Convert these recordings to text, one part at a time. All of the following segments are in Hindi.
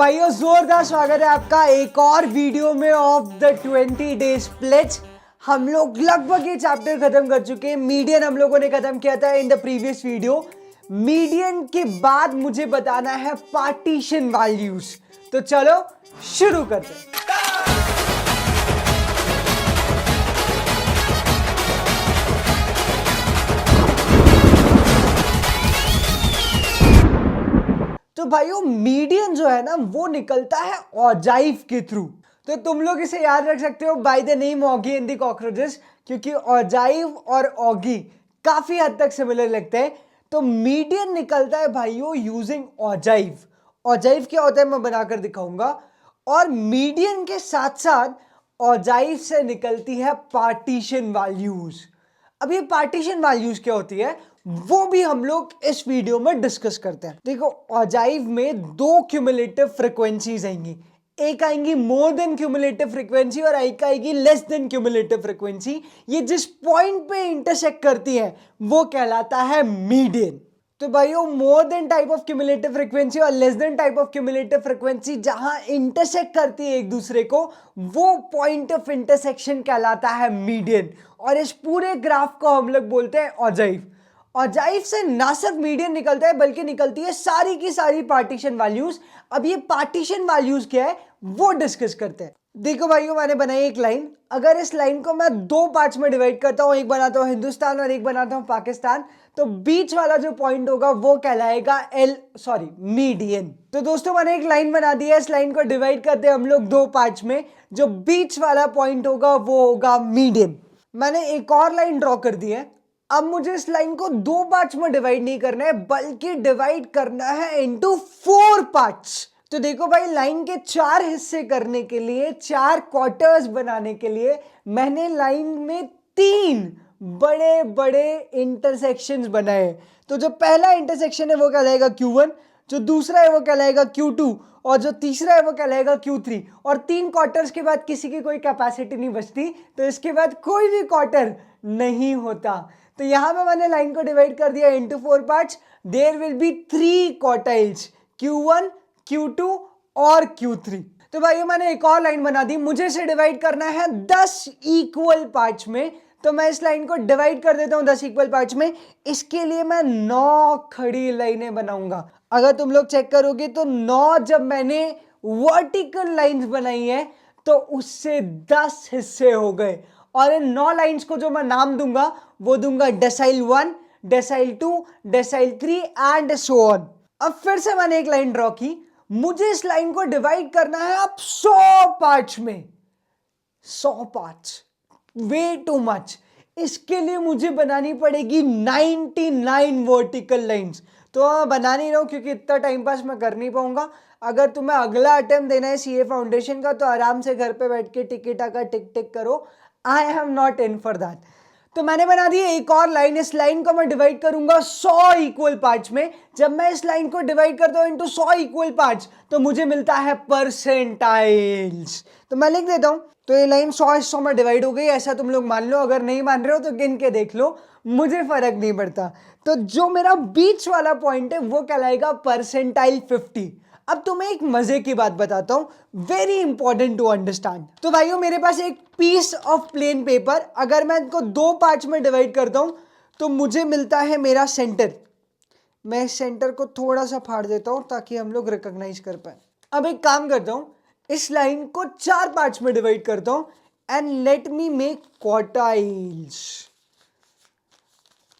भाइयों जोरदार स्वागत है आपका एक और वीडियो में ऑफ द 20 डेज प्लेज। हम लोग लगभग ये चैप्टर खत्म कर चुके हैं। मीडियन हम लोगों ने खत्म किया था in the previous video. Median के बाद मुझे बताना है पार्टीशन वैल्यूज। तो चलो शुरू करते हैं। तो भाइयों मीडियन जो है ना वो निकलता है ऑजाइव के थ्रू। तो तुम लोग इसे याद रख सकते हो by the name Oggy and the cockroaches, क्योंकि ऑजाइव और ऑगी काफी हद तक सिमिलर लगते हैं। तो मीडियन निकलता है भाइयों यूजिंग ऑजाइव। ऑजाइव क्या होता है मैं बनाकर दिखाऊंगा। और मीडियन के साथ साथ ऑजाइव से निकलती है पार्टीशन वैल्यूज। अब ये पार्टीशन वैल्यूज क्या होती है वो भी हम लोग इस वीडियो में डिस्कस करते हैं। देखो ऑजाइव में दो क्यूमुलेटिव फ्रीक्वेंसीज आएंगी। एक आएंगी मोर देन क्यूमुलेटिव फ्रीक्वेंसी और एक आएगी लेस देन क्यूमुलेटिव फ्रीक्वेंसी। ये जिस पॉइंट पे इंटरसेक्ट करती है वो कहलाता है मीडियन। तो भाइयों more than type of cumulative frequency और less than type of cumulative frequency जहां इंटरसेक्ट करती है एक दूसरे को वो पॉइंट ऑफ इंटरसेक्शन कहलाता है मीडियन। और इस पूरे ग्राफ को हम लोग बोलते हैं ऑजाइव। ऑजाइव से ना सिर्फ मीडियन निकलता है बल्कि निकलती है सारी की सारी पार्टीशन वैल्यूज। अब ये पार्टीशन वैल्यूज क्या है वो डिस्कस करते हैं। देखो भाइयों मैंने बनाई एक लाइन। अगर इस लाइन को मैं दो पार्ट्स में डिवाइड करता हूं, एक बनाता हूं हिंदुस्तान और एक बनाता हूं पाकिस्तान, तो बीच वाला जो पॉइंट होगा वो कहलाएगा मीडियन। तो दोस्तों मैंने एक लाइन बना दी है। इस लाइन को डिवाइड करते हैं हम लोग दो पार्ट्स में। जो बीच वाला पॉइंट होगा वो होगा मीडियन। मैंने एक और लाइन ड्रॉ कर दी है। अब मुझे इस लाइन को दो पार्ट्स में डिवाइड नहीं करना है बल्कि डिवाइड करना है इनटू 4 पार्ट्स। तो देखो भाई लाइन के 4 हिस्से करने के लिए, 4 क्वार्टर्स बनाने के लिए मैंने लाइन में 3 बड़े बड़े इंटरसेक्शंस बनाए। तो जो पहला इंटरसेक्शन है वो कहलाएगा Q1, जो दूसरा है वो कहलाएगा Q2 और जो तीसरा है वो कहलाएगा Q3। और 3 क्वार्टर्स के बाद किसी की कोई कैपेसिटी नहीं बचती, तो इसके बाद कोई भी क्वार्टर नहीं होता। तो यहां पे मैंने लाइन को डिवाइड कर दिया into 4 parts. There will be 3 quartiles Q1, Q2 और Q3। तो भाइयों मैंने एक और लाइन बना दी। मुझे इसे डिवाइड करना है 10 इक्वल पार्ट्स में। तो मैं इस लाइन को डिवाइड कर देता हूं 10 इक्वल पार्ट्स में। इसके लिए मैं 9 खड़ी लाइनें बनाऊंगा। अगर तुम लोग चेक करोगे तो 9 जब मैंने वर्टिकल लाइंस बनाई है तो उससे 10 हिस्से हो गए। और इन 9 लाइंस को जो मैं नाम दूंगा वो दूंगा decyl 1, decyl 2, decyl 3 and so on. अब फिर से मैंने एक लाइन ड्रॉ की। मुझे इस लाइन को डिवाइड करना है अब 100 पार्ट्स में। 100 पार्ट्स वे टू मच। इसके लिए मुझे बनानी पड़ेगी 99 वर्टिकल लाइंस। तो मैं बना नहीं रहा हूं क्योंकि इतना टाइम पास मैं कर नहीं पाऊंगा। अगर तुम्हें अगला अटेम्प्ट देना है सीए फाउंडेशन का तो आराम से घर पे बैठ के टिकटा का टिक टिक करो। I am not in for that. तो मैंने बना दी एक और लाइन। इस लाइन को मैं डिवाइड करूंगा 100 इक्वल पार्ट्स में। जब मैं इस लाइन को डिवाइड करता हूं इनटू 100 इक्वल पार्ट्स तो मुझे मिलता है परसेंटाइल्स। तो मैं लिख देता हूं। तो ये लाइन 100 हिस्सों में डिवाइड हो गई, ऐसा तुम लोग मान लो। अगर नहीं मान रहे हो तो गिन के देख लो, मुझे फर्क नहीं पड़ता। तो जो मेरा बीच वाला पॉइंट है वो कहलाएगा परसेंटाइल 50। अब तुम्हें एक मजे की बात बताता हूं, वेरी इंपॉर्टेंट टू अंडरस्टैंड। तो भाइयों मेरे पास एक पीस ऑफ प्लेन पेपर, अगर मैं इनको दो पार्ट्स में डिवाइड करता हूं तो मुझे मिलता है मेरा सेंटर। मैं सेंटर को थोड़ा सा फाड़ देता हूं ताकि हम लोग रिकॉग्नाइज कर पाए। अब एक काम करता हूं, इस लाइन को 4 पार्ट्स में डिवाइड करता हूं and let me make quartiles.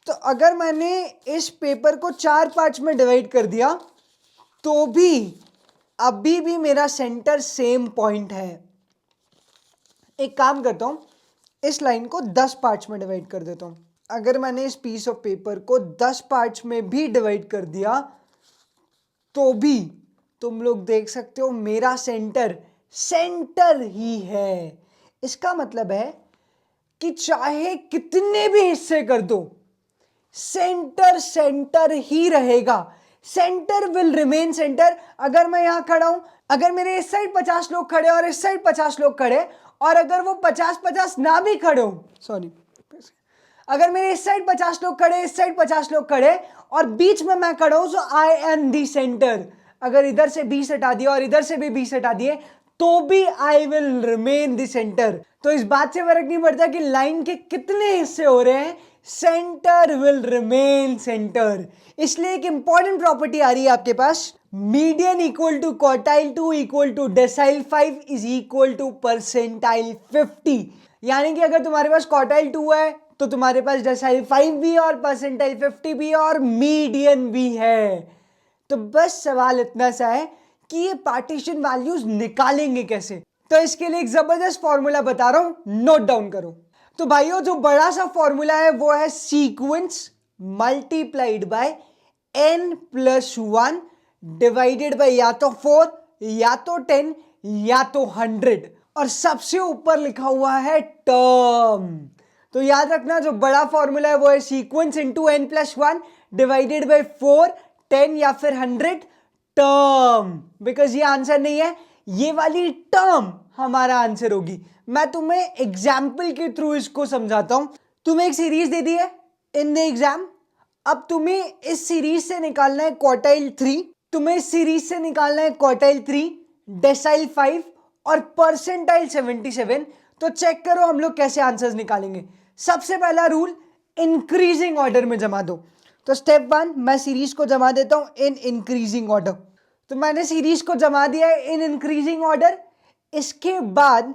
तो अगर मैंने इस पेपर को 4 पार्ट्स में डिवाइड कर दिया तो भी अभी भी मेरा सेंटर सेम पॉइंट है। एक काम करता हूं, इस लाइन को 10 पार्ट्स में डिवाइड कर देता हूं। अगर मैंने इस पीस ऑफ पेपर को 10 पार्ट्स में भी डिवाइड कर दिया तो भी तुम लोग देख सकते हो मेरा सेंटर ही है। इसका मतलब है कि चाहे कितने भी हिस्से कर दो सेंटर ही रहेगा। Centre will remain centre. अगर मैं यहां खड़ा हूं, अगर मेरे इस साइड 50 लोग खड़े और इस साइड 50 लोग खड़े और अगर वो 50-50 ना भी खड़े हो, सॉरी, अगर मेरे इस साइड 50 लोग खड़े इस साइड 50 लोग खड़े और बीच में मैं खड़ा हूं, सो आई एम दी सेंटर। अगर इधर से 20 हटा दिया और इधर से भी 20 हटा दिए तो भी I will remain the centre. तो इस बात से फर्क नहीं पड़ता कि लाइन के कितने हिस्से हो रहे हैं, सेंटर विल रिमेन सेंटर। इसलिए एक इंपॉर्टेंट प्रॉपर्टी आ रही है आपके पास, median equal to quartile 2 equal to decile 5 is equal to percentile 50। यानी कि अगर तुम्हारे पास क्वार्टाइल 2 है तो तुम्हारे पास डेसाइल 5 भी है और परसेंटाइल 50 भी है और मीडियन भी है। तो बस सवाल इतना सा है कि ये पार्टीशन वैल्यूज निकालेंगे कैसे। तो इसके लिए एक जबरदस्त फॉर्मूला बता रहा हूं, नोट डाउन करो। तो भाइयों जो बड़ा सा फॉर्मूला है वो है sequence multiplied by n+1 divided by या तो 4 या तो 10 या तो 100 और सबसे ऊपर लिखा हुआ है टर्म। तो याद रखना जो बड़ा फॉर्मूला है वो है sequence into n+1 divided by 4, 10 या फिर 100 टर्म। बिकॉज ये आंसर नहीं है, ये वाली टर्म हमारा आंसर होगी। मैं तुम्हें एग्जाम्पल के थ्रू इसको समझाता हूं। तुम्हें एक सीरीज दे दी है इन द एग्जाम, अब तुम्हें इस सीरीज से निकालना है क्वार्टाइल 3, तुम्हें इस सीरीज से निकालना है क्वार्टाइल 3, डेसाइल 5 और परसेंटाइल 77। तो चेक करो हम लोग कैसे आंसर्स निकालेंगे। सबसे पहला रूल, इंक्रीजिंग ऑर्डर में जमा दो। तो स्टेप 1, मैं सीरीज को जमा देता हूं इन इंक्रीजिंग ऑर्डर। तो मैंने सीरीज को जमा दिया है इन इंक्रीजिंग ऑर्डर। इसके बाद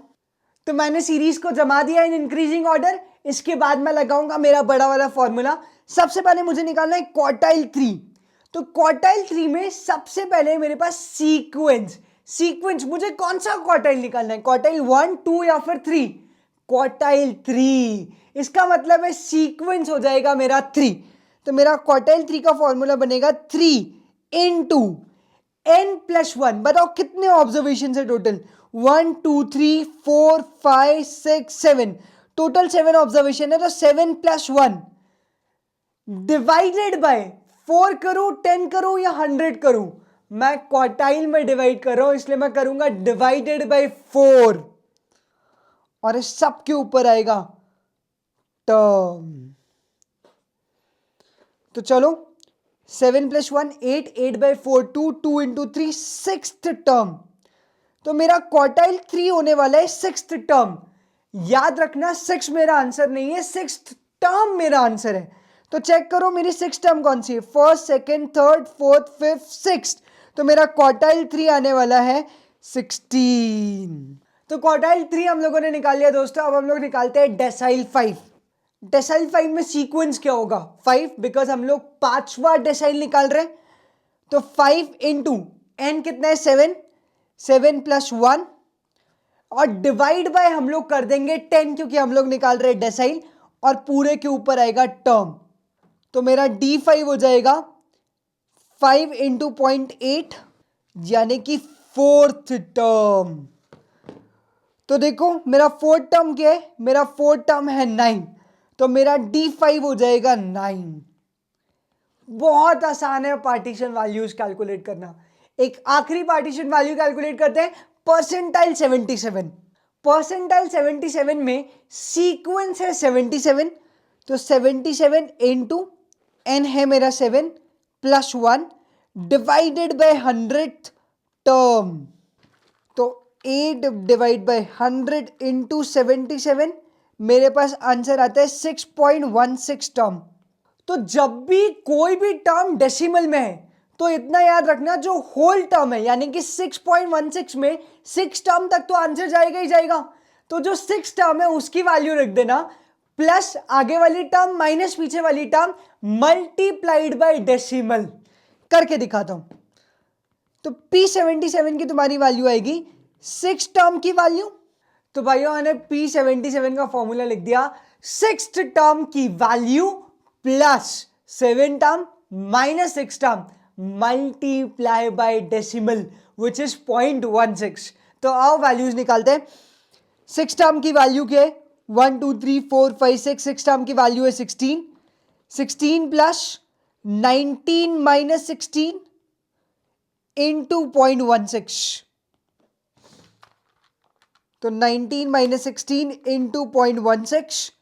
तो मैंने सीरीज को जमा दिया इन इंक्रीजिंग ऑर्डर। इसके बाद मैं लगाऊंगा मेरा बड़ा वाला फॉर्मूला। सबसे पहले मुझे निकालना है क्वार्टाइल 3। तो क्वार्टाइल 3 में सबसे पहले मेरे पास सीक्वेंस मुझे कौन सा क्वार्टाइल निकालना है, क्वार्टाइल 1, 2 या फिर 3? क्वार्टाइल 3। इसका मतलब है सीक्वेंस हो जाएगा मेरा 3। तो मेरा क्वार्टाइल 3 का फॉर्मूला बनेगा 3 इंटू n+1। बताओ कितने ऑब्जर्वेशन है टोटल? 1 2 3 4 5 6 7, टोटल 7 ऑब्जर्वेशन है। तो 7+1 डिवाइडेड बाय 4 करूं, 10 करूं या 100 करूं? मैं क्वार्टाइल में डिवाइड कर रहा हूं इसलिए मैं करूंगा डिवाइडेड बाय 4 और इस सब के ऊपर आएगा टर्म। तो चलो 7+1 8, 8/4 2, 2 इंटू 3 सिक्स्थ टर्म। तो मेरा क्वार्टाइल 3 होने वाला है सिक्स्थ टर्म। याद रखना 6 मेरा आंसर नहीं है, सिक्स्थ टर्म मेरा आंसर है। तो चेक करो मेरी सिक्स टर्म कौन सी है, first, second, third, fourth, fifth, sixth. तो मेरा क्वार्टाइल 3 आने वाला है 16। तो क्वार्टाइल 3 हम लोगों ने निकाल लिया दोस्तों। अब हम लोग निकालते हैं डेसाइल 5। डेसाइल 5 में सीक्वेंस क्या होगा? 5, बिकॉज हम लोग पांचवा डेसाइल निकाल रहे हैं। तो 5 इंटू एन कितना है 7, 7+1 और डिवाइड बाय हम लोग कर देंगे 10 क्योंकि हम लोग निकाल रहे हैं डेसाइल और पूरे के ऊपर आएगा टर्म। तो मेरा D5 हो जाएगा 5 इंटू 0.8 यानी कि फोर्थ टर्म। तो देखो मेरा फोर्थ टर्म क्या है, मेरा फोर्थ टर्म है 9। तो मेरा D5 हो जाएगा 9। बहुत आसान है पार्टीशन वैल्यूज कैलकुलेट करना। एक आखिरी पार्टीशन वैल्यू कैलकुलेट करते हैं, परसेंटाइल 77। परसेंटाइल 77 में सीक्वेंस है 77। तो 77 इंटू एन है मेरा 7+1 डिवाइडेड बाय 100th टर्म। तो 8 डिवाइड बाय 100 इंटू 77 मेरे पास आंसर आता है 6.16 टर्म। तो जब भी कोई भी टर्म डेसिमल में है तो इतना याद रखना, जो होल टर्म है यानी कि 6.16 में 6 टर्म तक तो आंसर जाएगा ही जाएगा। तो जो 6 टर्म है उसकी वैल्यू रख देना, प्लस आगे वाली टर्म माइनस पीछे वाली टर्म मल्टीप्लाइड बाय डेसिमल। करके दिखाता हूं। तो P77 की तुम्हारी वैल्यू आएगी 6 टर्म की वैल्यू। तो भाइयों मैंने P77 का फॉर्मूला लिख दिया, 6th टर्म की value plus 7 term minus 6 term multiply by decimal which is 0.16। तो आओ वैल्यूज निकालते हैं। 6 टर्म की वैल्यू क्या है? 1 2 3 4 5 6। 6 टर्म की वैल्यू है 16। 16 प्लस 19 माइनस 16 इंटू 0.16। तो 19 माइनस 16 इंटू 0.16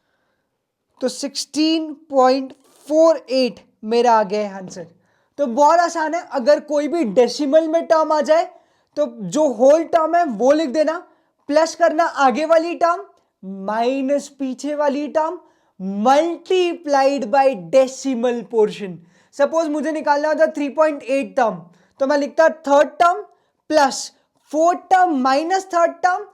तो 16.48 मेरा आ गया है आंसर। तो बहुत आसान है, अगर कोई भी डेसिमल में टर्म आ जाए तो जो होल टर्म है वो लिख देना, प्लस करना आगे वाली टर्म माइनस पीछे वाली term multiplied by decimal portion. Suppose मुझे निकालना होता 3.8 टर्म, तो मैं लिखता third term plus fourth term minus third term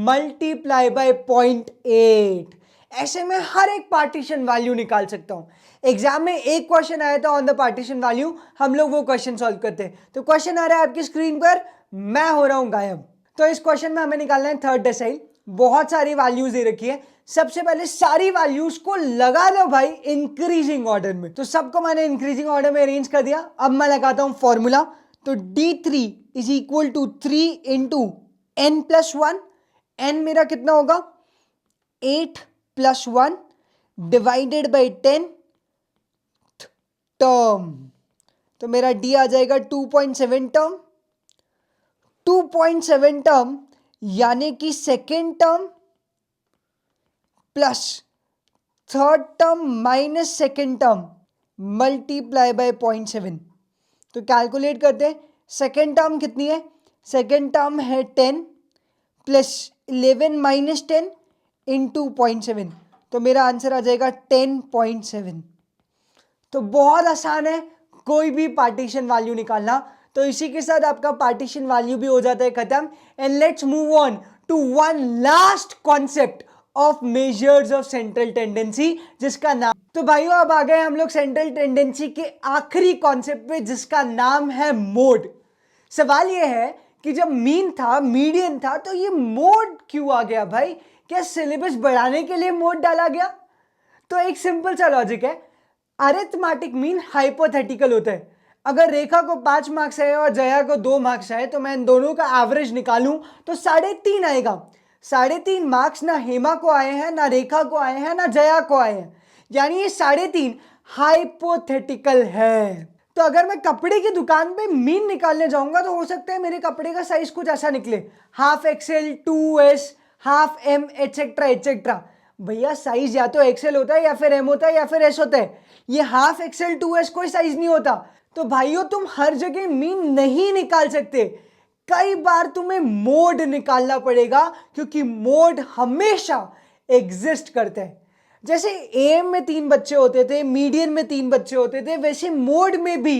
multiply by 0.8। ऐसे में हर एक पार्टीशन वैल्यू निकाल सकता हूं। एग्जाम में एक क्वेश्चन आया था ऑन द पार्टीशन वैल्यू, हम लोग वो क्वेश्चन सॉल्व करते हैं। तो क्वेश्चन आ रहा है आपकी स्क्रीन पर, मैं हो रहा हूं गायब। तो इस क्वेश्चन में हमें निकालना है थर्ड डेसाइल। बहुत सारी वैल्यूज दे रखी है, सबसे पहले सारी वैल्यूज को लगा लो भाई इंक्रीजिंग ऑर्डर में। तो सबको मैंने इंक्रीजिंग ऑर्डर में अरेंज कर दिया। अब मैं लगाता हूं फॉर्मूला। तो d3 is equal to 3 into n plus 1। n मेरा कितना होगा 8 प्लस 1 डिवाइडेड बाई 10 टर्म। तो मेरा d आ जाएगा 2.7 टर्म। 2.7 टर्म यानी कि second term plus third term minus second term multiply by 0.7। तो कैलकुलेट करते हैं, सेकेंड टर्म कितनी है, सेकेंड टर्म है 10 प्लस 11 माइनस 10 इंटू 0.7। तो मेरा आंसर आ जाएगा 10.7। तो बहुत आसान है कोई भी पार्टीशन वैल्यू निकालना। तो इसी के साथ आपका पार्टीशन वैल्यू भी हो जाता है खत्म। And let's move on to one last concept of measures of central tendency, जिसका नाम, तो भाइयों अब आ गए हम लोग सेंट्रल टेंडेंसी के आखिरी कॉन्सेप्ट पे, जिसका नाम है मोड। सवाल यह है कि जब मीन था, मीडियन था, तो ये मोड क्यों आ गया भाई? क्या सिलेबस बढ़ाने के लिए मोड डाला गया? तो एक सिंपल सा लॉजिक है, अरिथमेटिक मीन हाइपोथेटिकल होता है। अगर रेखा को 5 मार्क्स है और जया को 2 मार्क्स है, तो मैं इन दोनों का एवरेज निकालूं तो 3.5 आएगा। 3.5 मार्क्स ना हेमा को आए हैं, ना रेखा को आए हैं, ना जया को आए हैं, यानी ये 3.5 हाइपोथेटिकल है। तो अगर मैं कपड़े की दुकान पे मीन निकालने जाऊंगा तो हो सकता है मेरे कपड़े का साइज कुछ ऐसा निकले, half XL, 2S, half M, etcetera etcetera. भैया साइज या तो एक्सएल होता है या फिर एम होता है या फिर एस होता है, ये हाफ एक्सएल 2S कोई साइज नहीं होता। तो भाइयों तुम हर जगह मीन नहीं निकाल सकते, कई बार तुम्हें मोड निकालना पड़ेगा, क्योंकि मोड हमेशा एग्जिस्ट करते हैं। जैसे एम में 3 बच्चे होते थे, मीडियन में 3 बच्चे होते थे, वैसे मोड में भी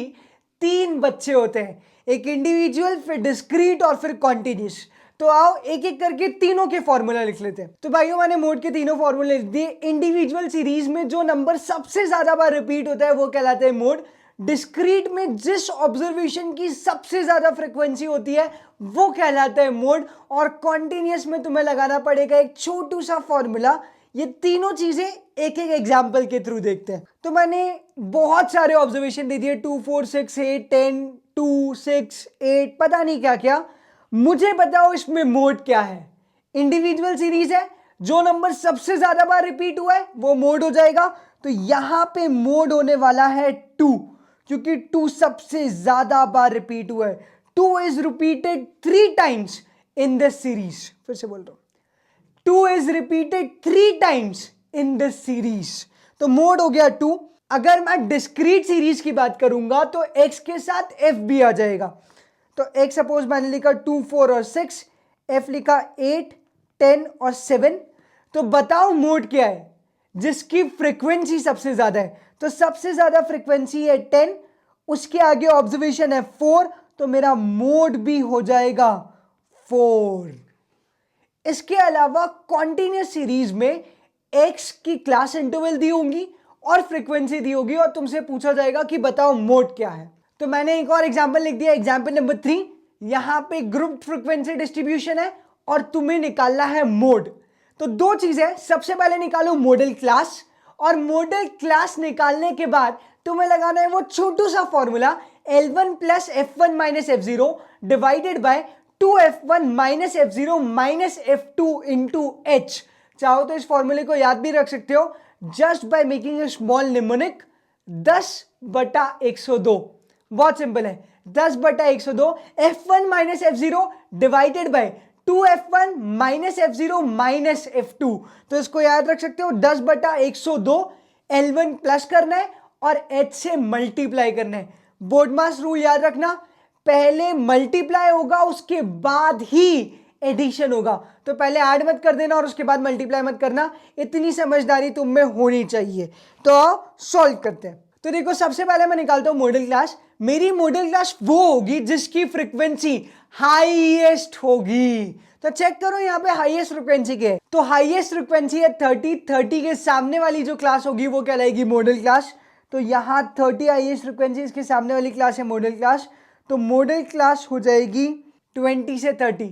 3 बच्चे होते हैं, एक इंडिविजुअल, फिर डिस्क्रीट और फिर कॉन्टिन्यूस। तो आओ एक एक करके तीनों के फॉर्मूला लिख लेते हैं। तो भाइयों मैंने मोड के तीनों फॉर्मूले लिख दिए। इंडिविजुअल सीरीज में जो नंबर सबसे ज्यादा बार रिपीट होता है वो कहलाता है मोड। डिस्क्रीट में जिस ऑब्जर्वेशन की सबसे ज्यादा फ्रीक्वेंसी होती है वो कहलाता है मोड। और कॉन्टिन्यूस में तुम्हें लगाना पड़ेगा एक छोटू सा फॉर्मूला। ये तीनों चीजें एक एक एग्जाम्पल के थ्रू देखते हैं। तो मैंने बहुत सारे ऑब्जर्वेशन दे दिए, 2, 4, 6, 8, 10, 2, 6, 8, पता नहीं क्या क्या। मुझे बताओ इसमें मोड क्या है? इंडिविजुअल सीरीज है, जो नंबर सबसे ज्यादा बार रिपीट हुआ है वो मोड हो जाएगा। तो यहां पे मोड होने वाला है 2, क्योंकि 2 सबसे ज्यादा बार रिपीट हुआ है। 2 is repeated 3 times in this series. फिर से बोल रहा हूं, 2 is repeated 3 times in this series। तो मोड हो गया 2। अगर मैं डिस्क्रीट सीरीज की बात करूंगा तो x के साथ f भी आ जाएगा। तो x सपोज मैंने लिखा 2, 4 और 6, f लिखा 8, 10 और 7। तो बताओ मोड क्या है जिसकी फ्रीक्वेंसी सबसे ज्यादा है? तो सबसे ज्यादा फ्रीक्वेंसी है 10, उसके आगे ऑब्जर्वेशन है 4, तो मेरा मोड भी हो जाएगा 4। इसके अलावा कॉन्टिन्यूस सीरीज में x की क्लास इंटरवल दी होंगी और फ्रीक्वेंसी दी होगी, और तुमसे पूछा जाएगा कि बताओ मोड क्या है। तो मैंने एक और एग्जांपल लिख दिया, एग्जांपल नंबर 3। यहां पे ग्रुप फ्रीक्वेंसी डिस्ट्रीब्यूशन है और तुम्हें निकालना है मोड। तो 2 चीजें, सबसे पहले निकालो मॉडल क्लास, और मॉडल क्लास निकालने के बाद तुम्हें लगाना है वो छोटू सा formula L1 plus F1 minus F0 divided by 2F1 minus F0 minus F2 into H। चाहो तो इस फॉर्मूले को याद भी रख सकते हो, just by making a small mnemonic, 10/102। बहुत सिंपल है, 10/102 F1 minus F0 divided by 2F1 minus F0 minus F2। तो इसको याद रख सकते हो, 10/102 L1 प्लस करना है और H से मल्टीप्लाई करना है। बोडमास रूल याद रखना, पहले मल्टीप्लाई होगा उसके बाद ही एडिशन होगा, तो पहले ऐड मत कर देना और उसके बाद मल्टीप्लाई मत करना, इतनी समझदारी तुम में होनी चाहिए। तो सॉल्व करते हैं। तो देखो सबसे पहले मैं निकालता हूं मॉडल क्लास। मेरी मॉडल क्लास वो होगी जिसकी फ्रीक्वेंसी हाईएस्ट होगी। तो चेक करो यहाँ पे हाईएस्ट फ्रीक्वेंसी के, तो हाईएस्ट फ्रीक्वेंसी है 30, 30 के सामने वाली जो क्लास होगी वो कहलाएगी मॉडल क्लास। तो यहाँ 30 हाईएस्ट फ्रीक्वेंसी, इसके सामने वाली क्लास है मॉडल क्लास, तो मॉडल क्लास हो जाएगी 20 से 30।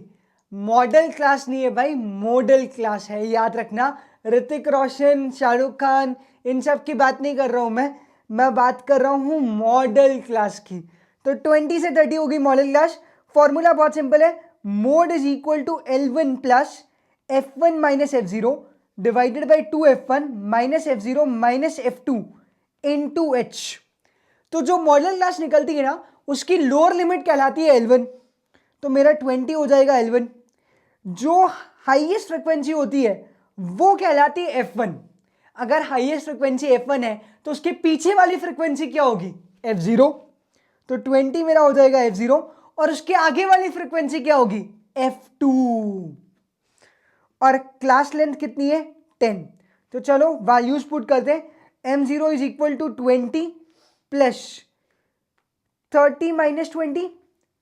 मॉडल क्लास नहीं है भाई, मॉडल क्लास है, याद रखना। ऋतिक रोशन, शाहरुख खान, इन सब की बात नहीं कर रहा हूं मैं बात कर रहा हूं मॉडल क्लास की। तो 20 से 30 होगी मॉडल क्लास। फॉर्मूला बहुत सिंपल है, mode is equal to L1 plus F1 minus F0 divided by 2F1 minus F0 minus F2 into H। तो जो मॉडल क्लास निकलती है ना उसकी लोअर लिमिट कहलाती है L1, तो मेरा 20 हो जाएगा L1। जो हाईएस्ट फ्रीक्वेंसी होती है वो कहलाती है F1। अगर हाईएस्ट फ्रीक्वेंसी F1 है तो उसके पीछे वाली फ्रीक्वेंसी क्या होगी, F0। तो 20 मेरा हो जाएगा F0 और उसके आगे वाली फ्रीक्वेंसी क्या होगी, F2। और क्लास लेंथ कितनी है, 10। तो चलो वैल्यूज पुट करते हैं। M0 is equal to 20 plus 30 minus 20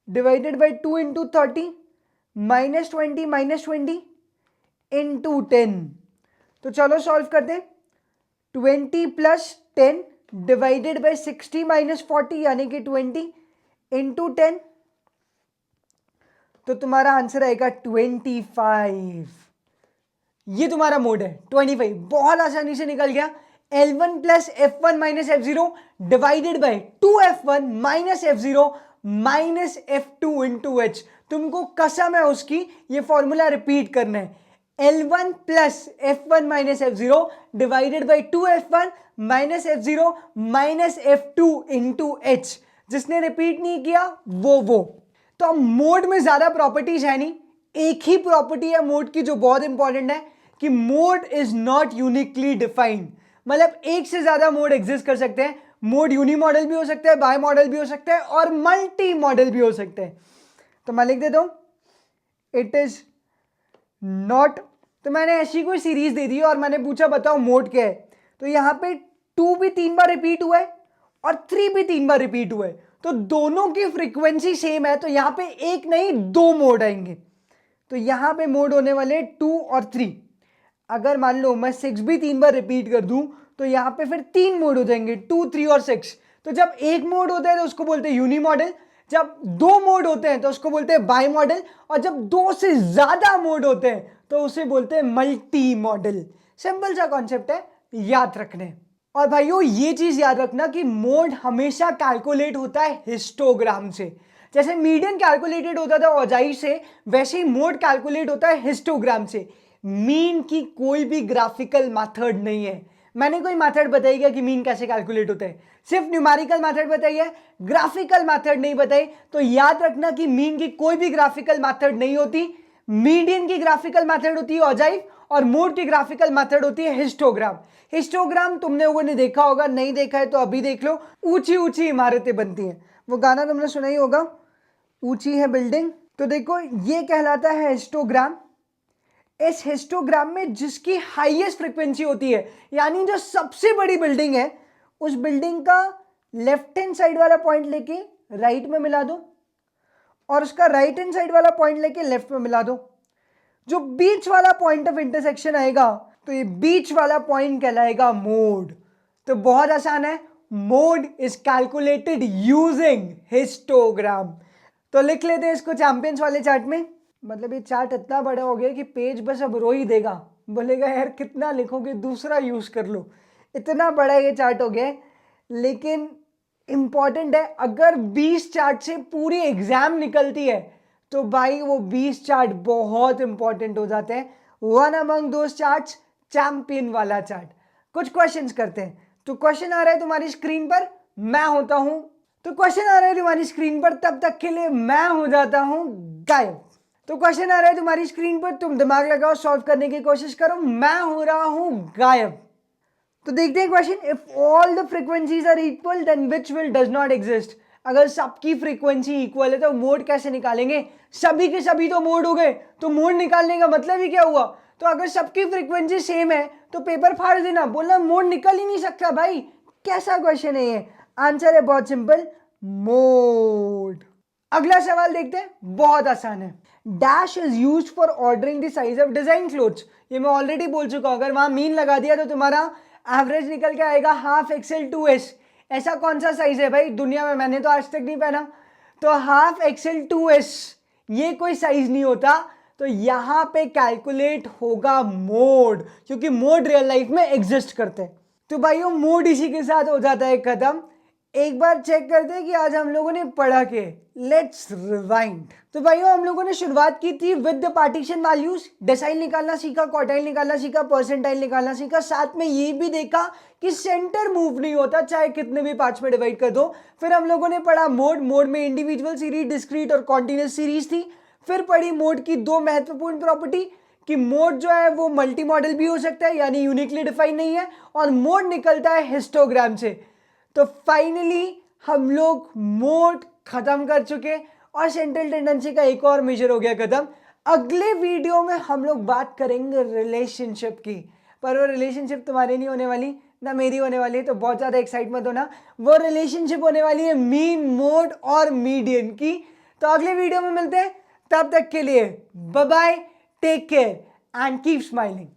divided by 2 into 30 minus 20 into 10। तो चलो सॉल्व करते हैं। 20 प्लस 10 डिवाइडेड बाई 60 माइनस 40 यानी कि 20 इंटू 10, तो तुम्हारा आंसर आएगा 25। ये तुम्हारा मोड है 25, बहुत आसानी से निकल गया। L1 plus F1 minus F0 divided by 2F1 minus F0 minus F2 into H। तुमको कसम है उसकी, ये फॉर्मूला रिपीट करना है। L1 plus F1 minus F0 divided by 2F1 minus F0 minus F2 into H। जिसने रिपीट नहीं किया वो तो अब मोड में ज्यादा प्रॉपर्टीज है नहीं, एक ही प्रॉपर्टी है मोड की जो बहुत इंपॉर्टेंट है कि mode is not uniquely defined. मतलब एक से ज्यादा मोड एग्जिस्ट कर सकते हैं। मोड यूनी मॉडल भी हो सकता है, बाय मॉडल भी हो सकता है और मल्टी मॉडल भी हो सकते हैं। तो मैं लिख देता हूं इट इज नॉट, तो मैंने ऐसी कोई सीरीज दे दी और मैंने पूछा बताओ मोड क्या है, तो यहां पे 2 भी 3 बार रिपीट हुआ है और 3 भी 3 बार रिपीट हुआ है, तो दोनों की फ्रीक्वेंसी सेम है, तो यहां पे एक नहीं 2 मोड आएंगे। तो यहां पे मोड होने वाले 2 और 3। अगर मान लो मैं 6 भी 3 बार रिपीट कर दूं तो यहां पे फिर 3 मोड हो जाएंगे, 2, 3 और 6। तो जब एक मोड होता है तो उसको बोलते हैं यूनी मॉडल, जब 2 मोड होते हैं तो उसको बोलते हैं बाई मॉडल, और जब 2 से ज्यादा मोड होते हैं तो उसे बोलते हैं मल्टी मॉडल। सिंपल सा कॉन्सेप्ट है, याद रखने। और भाइयों ये चीज याद रखना कि मोड हमेशा कैलकुलेट होता है हिस्टोग्राम से। जैसे मीडियन कैलकुलेटेड होता था औजाई से, वैसे ही मोड कैलकुलेट होता है हिस्टोग्राम से। मीन की कोई भी ग्राफिकल मेथड नहीं है। मैंने कोई मेथड बताई क्या कि मीन कैसे कैलकुलेट होता है, सिर्फ न्यूमेरिकल मेथड बताई है, ग्राफिकल मेथड नहीं बताई। तो याद रखना कि मीन की कोई भी ग्राफिकल मेथड नहीं होती। मीडियन की ग्राफिकल मेथड होती है औजाई और मोड की ग्राफिकल मेथड होती है हिस्टोग्राम। हिस्टोग्राम तुमने लोगों ने देखा होगा, नहीं देखा है तो अभी देख लो। ऊंची ऊंची इमारतें बनती हैं, वो गाना तुमने सुना ही होगा, ऊंची है बिल्डिंग। तो देखो ये कहलाता है हिस्टोग्राम। इस हिस्टोग्राम में जिसकी हाईएस्ट फ्रीक्वेंसी होती है, यानी जो सबसे बड़ी बिल्डिंग है, उस बिल्डिंग का लेफ्ट हैंड साइड वाला पॉइंट लेके राइट में मिला दो और उसका राइट हैंड साइड वाला पॉइंट लेके लेफ्ट में मिला दो। जो बीच वाला पॉइंट ऑफ इंटरसेक्शन आएगा तो ये बीच वाला पॉइंट कहलाएगा मोड। तो बहुत आसान है, mode is calculated using histogram. तो लिख लेते हैं इसको चैंपियंस वाले चार्ट में। मतलब ये चार्ट इतना बड़ा हो गया कि पेज बस अब रो ही देगा, बोलेगा यार कितना लिखोगे, दूसरा यूज कर लो। इतना बड़ा ये चार्ट हो गया, लेकिन इंपॉर्टेंट है। अगर 20 चार्ट से पूरी एग्जाम निकलती है तो भाई वो 20 चार्ट बहुत इंपॉर्टेंट हो जाते हैं। वन अमंग दोस चार्ट्स चैंपियन वाला चार्ट। कुछ क्वेश्चंस करते हैं। तो क्वेश्चन आ रहा है तुम्हारी स्क्रीन पर, मैं होता हूं, तो क्वेश्चन आ रहा है तुम्हारी स्क्रीन पर, तब तक के लिए मैं हो जाता हूं गायब। तो क्वेश्चन आ रहा है तुम्हारी स्क्रीन पर, तुम दिमाग लगाओ, सॉल्व करने की कोशिश करो, मैं हो रहा हूं गायब। तो देखते हैं question, if all the frequencies are equal then which will does not exist. अगर सबकी फ्रीक्वेंसी इक्वल है तो मोड कैसे निकालेंगे? सभी के सभी तो मोड हो गए, तो मोड निकालने का मतलब ही क्या हुआ? तो अगर सबकी फ्रीक्वेंसी सेम है तो पेपर फाड़ देना, बोलना मोड निकल ही नहीं सकता भाई। कैसा क्वेश्चन है ये? आंसर है बहुत सिंपल, मोड। अगला सवाल देखते हैं, बहुत आसान है। Dash is used for ordering the size of design clothes. ये मैं ऑलरेडी बोल चुका हूं, अगर वहां मीन लगा दिया तो तुम्हारा एवरेज निकल के आएगा हाफ एक्सएल 2S। ऐसा कौन सा साइज है भाई दुनिया में, मैंने तो आज तक नहीं पहना। तो हाफ एक्सएल 2S ये कोई साइज नहीं होता, तो यहां पे कैलकुलेट होगा मोड, क्योंकि मोड रियल लाइफ में एग्जिस्ट करते हैं। तो भाइयों मोड इसी के साथ हो जाता है खत्म। एक बार चेक करते हैं कि आज हम लोगों ने पढ़ा के। Let's rewind. तो भाइयों हम लोगों ने शुरुआत की थी with the partition values, decyl निकालना सीखा, क्वार्टाइल निकालना सीखा, परसेंटाइल निकालना सीखा, साथ में ये भी देखा कि सेंटर मूव नहीं होता चाहे कितने भी पार्ट्स में डिवाइड कर दो। फिर हम लोगों ने पढ़ा मोड, मोड में इंडिविजुअल सीरीज, डिस्क्रीट और कॉन्टिन्यूस सीरीज थी। फिर पढ़ी मोड की दो महत्वपूर्ण प्रॉपर्टी कि मोड जो है वो मल्टी मॉडल भी हो सकता है, यानी यूनिकली डिफाइन नहीं है, और मोड निकलता है हिस्टोग्राम से। तो फाइनली हम लोग मोड खत्म कर चुके और सेंट्रल टेंडेंसी का एक और मेजर हो गया खत्म। अगले वीडियो में हम लोग बात करेंगे रिलेशनशिप की, पर वो रिलेशनशिप तुम्हारी नहीं होने वाली ना मेरी होने वाली है, तो बहुत ज़्यादा एक्साइट मत होना। वो रिलेशनशिप होने वाली है मीन, मोड और मीडियन की। तो अगले वीडियो में मिलते हैं, तब तक के लिए bye bye, take care and keep smiling.